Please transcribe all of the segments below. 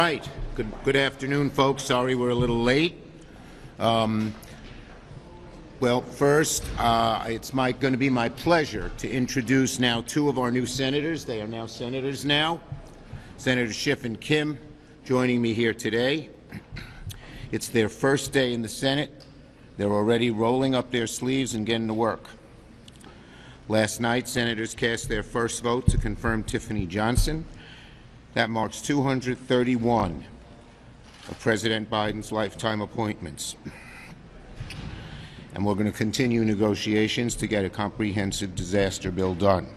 Right. Good afternoon, folks. Sorry we're a little late. Well, first, it's going to be my pleasure to introduce now two of our new senators. They are now senators now. Senators Schiff and Kim joining me here today. It's their first day in the Senate. They're already rolling up their sleeves and getting to work. Last night, senators cast their first vote to confirm Tiffany Johnson. That marks 231 of President Biden's lifetime appointments. And we're going to continue negotiations to get a comprehensive disaster bill done.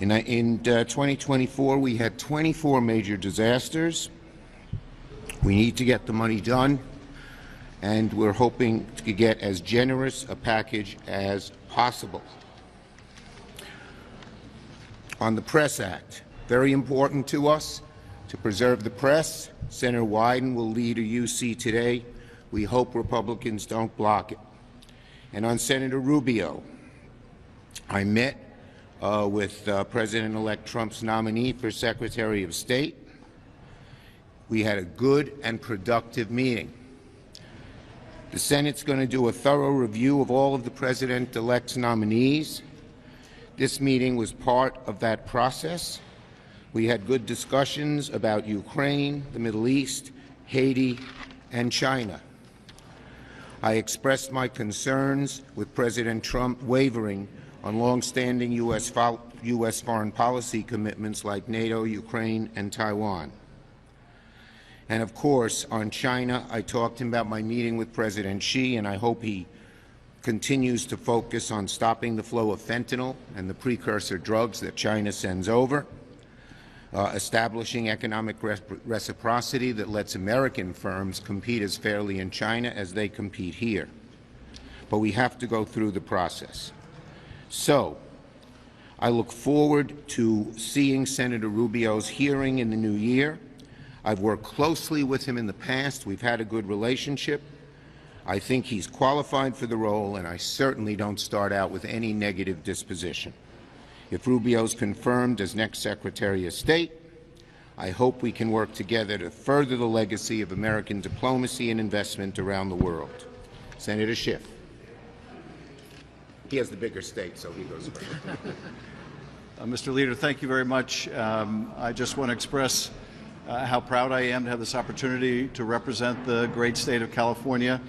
In 2024, we had 24 major disasters. We need to get the money done, and we're hoping to get as generous a package as possible. On the Press Act, very important to us to preserve the press. Senator Wyden will lead a UC today. We hope Republicans don't block it. And on Senator Rubio, I met with President-elect Trump's nominee for Secretary of State. We had a good and productive meeting. The Senate's going to do a thorough review of all of the President-elect's nominees. This meeting was part of that process. We had good discussions about Ukraine, the Middle East, Haiti, and China. I expressed my concerns with President Trump wavering on long-standing U.S. foreign policy commitments like NATO, Ukraine, and Taiwan. And of course, on China, I talked about my meeting with President Xi, and I hope he continues to focus on stopping the flow of fentanyl and the precursor drugs that China sends over. Establishing economic reciprocity that lets American firms compete as fairly in China as they compete here. But we have to go through the process. So I look forward to seeing Senator Rubio's hearing in the new year. I've worked closely with him in the past. We've had a good relationship. I think he's qualified for the role, and I certainly don't start out with any negative disposition. If Rubio's confirmed as next Secretary of State, I hope we can work together to further the legacy of American diplomacy and investment around the world. Senator Schiff. He has the bigger stake, so he goes first. Mr. Leader, thank you very much. I just want to express how proud I am to have this opportunity to represent the great state of California,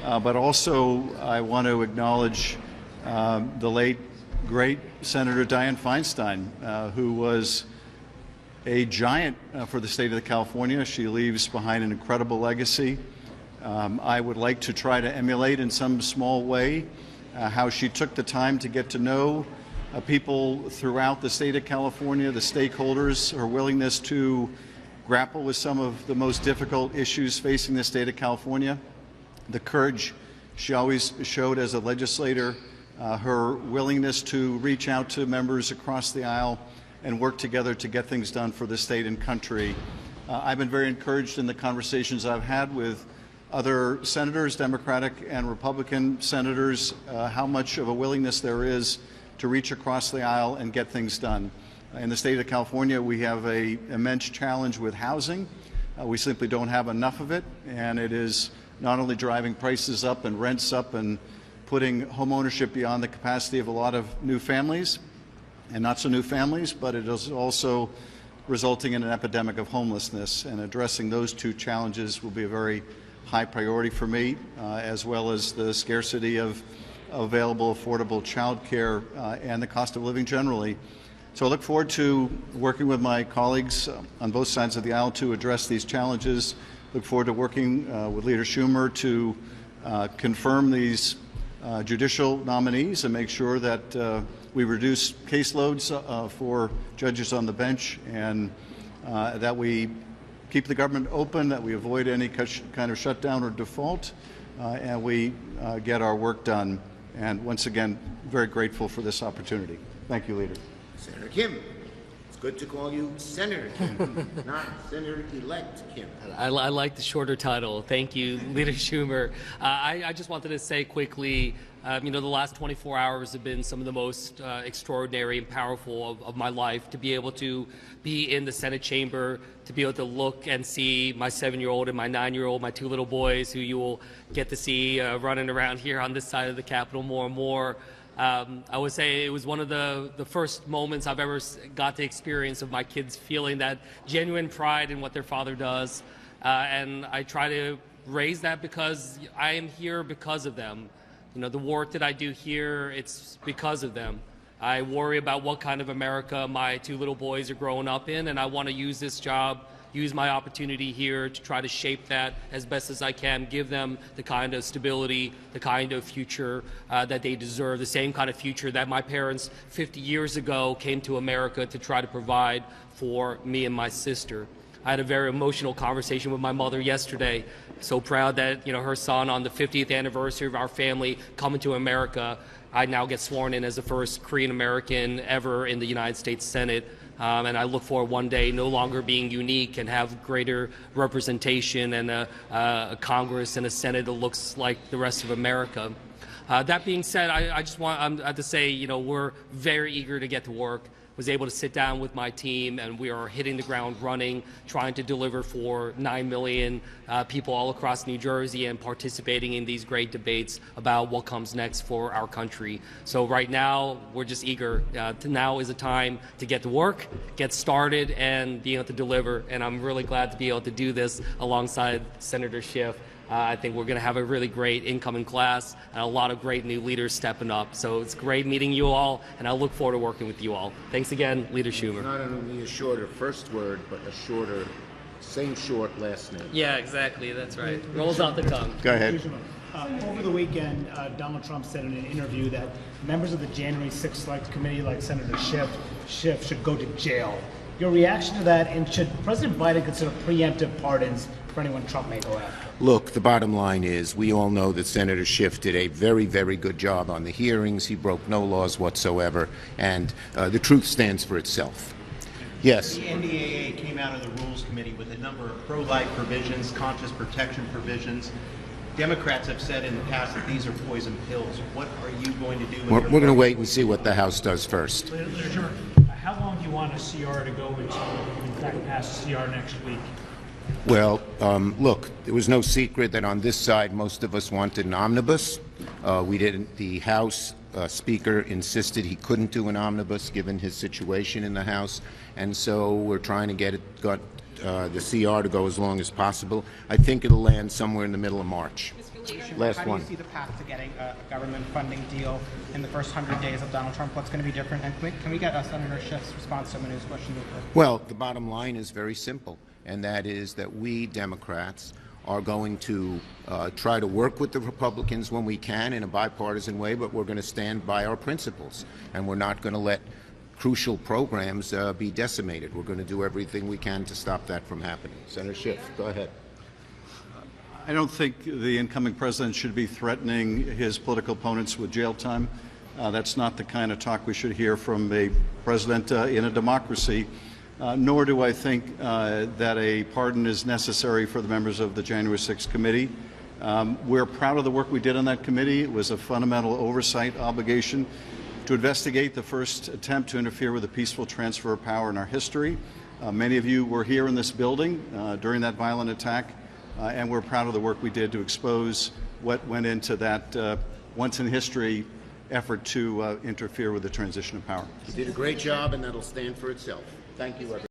but also I want to acknowledge the late great Senator Dianne Feinstein, who was a giant for the state of California. She leaves behind an incredible legacy. I would like to try to emulate in some small way how she took the time to get to know people throughout the state of California, the stakeholders, her willingness to grapple with some of the most difficult issues facing the state of California, the courage she always showed as a legislator, her willingness to reach out to members across the aisle and work together to get things done for the state and country. I've been very encouraged in the conversations I've had with other senators, Democratic and Republican senators, how much of a willingness there is to reach across the aisle and get things done. In the state of California, we have an immense challenge with housing. We simply don't have enough of it, and it is not only driving prices up and rents up and putting home ownership beyond the capacity of a lot of new families and not so new families, but it is also resulting in an epidemic of homelessness. And addressing those two challenges will be a very high priority for me, as well as the scarcity of available affordable child care and the cost of living generally. So I look forward to working with my colleagues on both sides of the aisle to address these challenges. Look forward to working with Leader Schumer to confirm these judicial nominees and make sure that we reduce caseloads for judges on the bench, and that we keep the government open, that we avoid any kind of shutdown or default, and we get our work done. And once again, very grateful for this opportunity. Thank you, Leader. Senator Kim. good to call you Senator Kim, not Senator-elect Kim. I like the shorter title. Thank you, Leader Schumer. I just wanted to say quickly, the last 24 hours have been some of the most extraordinary and powerful of my life. To be able to be in the Senate chamber, to be able to look and see my 7-year-old and my 9-year-old, my 2 little boys, who you will get to see running around here on this side of the Capitol more and more. I would say it was one of the first moments I've ever got to experience of my kids feeling that genuine pride in what their father does. And I try to raise that because I am here because of them. The work that I do here, it's because of them. I worry about what kind of America my 2 little boys are growing up in, and I want to use this job, use my opportunity here to try to shape that as best as I can, give them the kind of stability, the kind of future that they deserve, the same kind of future that my parents 50 years ago came to America to try to provide for me and my sister. I had a very emotional conversation with my mother yesterday. So proud that her son, on the 50th anniversary of our family coming to America, I now get sworn in as the first Korean American ever in the United States Senate. And I look forward one day no longer being unique and have greater representation and a Congress and a Senate that looks like the rest of America. That being said, I just want to say, we're very eager to get to work. Was able to sit down with my team, and we are hitting the ground running, trying to deliver for 9 million people all across New Jersey and participating in these great debates about what comes next for our country. So right now, we're just eager. Now is a time to get to work, get started, and be able to deliver. And I'm really glad to be able to do this alongside Senator Schiff. I think we're going to have a really great incoming class and a lot of great new leaders stepping up. So it's great meeting you all, and I look forward to working with you all. Thanks again, Leader Schumer. Not only a shorter first word, but a shorter, same short last name. Yeah, exactly. That's right. Rolls off the tongue. Go ahead. Over the weekend, Donald Trump said in an interview that members of the January 6th Select Committee, like Senator Schiff, should go to jail. Your reaction to that, and should President Biden consider preemptive pardons for anyone Trump may go after? Look, the bottom line is we all know that Senator Schiff did a very, very good job on the hearings. He broke no laws whatsoever, and the truth stands for itself. Yes. The NDAA came out of the Rules Committee with a number of pro-life provisions, conscious protection provisions. Democrats have said in the past that these are poison pills. What are you going to do? We're going to wait and see what the House does first. Leader Schumer, how long do you want a CR to go until, in fact, pass a CR next week? Well, look, there was no secret that on this side most of us wanted an omnibus. We didn't. The House Speaker insisted he couldn't do an omnibus given his situation in the House, and so we're trying to get the CR to go as long as possible. I think it'll land somewhere in the middle of March. Last How do one. you see the path to getting a government funding deal in the first 100 days of Donald Trump? What's going to be different? And can we get Senator Schiff's response to Manu's question? Well, the bottom line is very simple, and that is that we Democrats are going to try to work with the Republicans when we can in a bipartisan way, but we're going to stand by our principles, and we're not going to let crucial programs be decimated. We're going to do everything we can to stop that from happening. Senator Schiff, go ahead. I don't think the incoming president should be threatening his political opponents with jail time. That's not the kind of talk we should hear from a president in a democracy. Nor do I think that a pardon is necessary for the members of the January 6th committee. We're proud of the work we did on that committee. It was a fundamental oversight obligation to investigate the first attempt to interfere with a peaceful transfer of power in our history. Many of you were here in this building during that violent attack, and we're proud of the work we did to expose what went into that once-in-history effort to interfere with the transition of power. You did a great job, and that'll stand for itself. Thank you, everyone.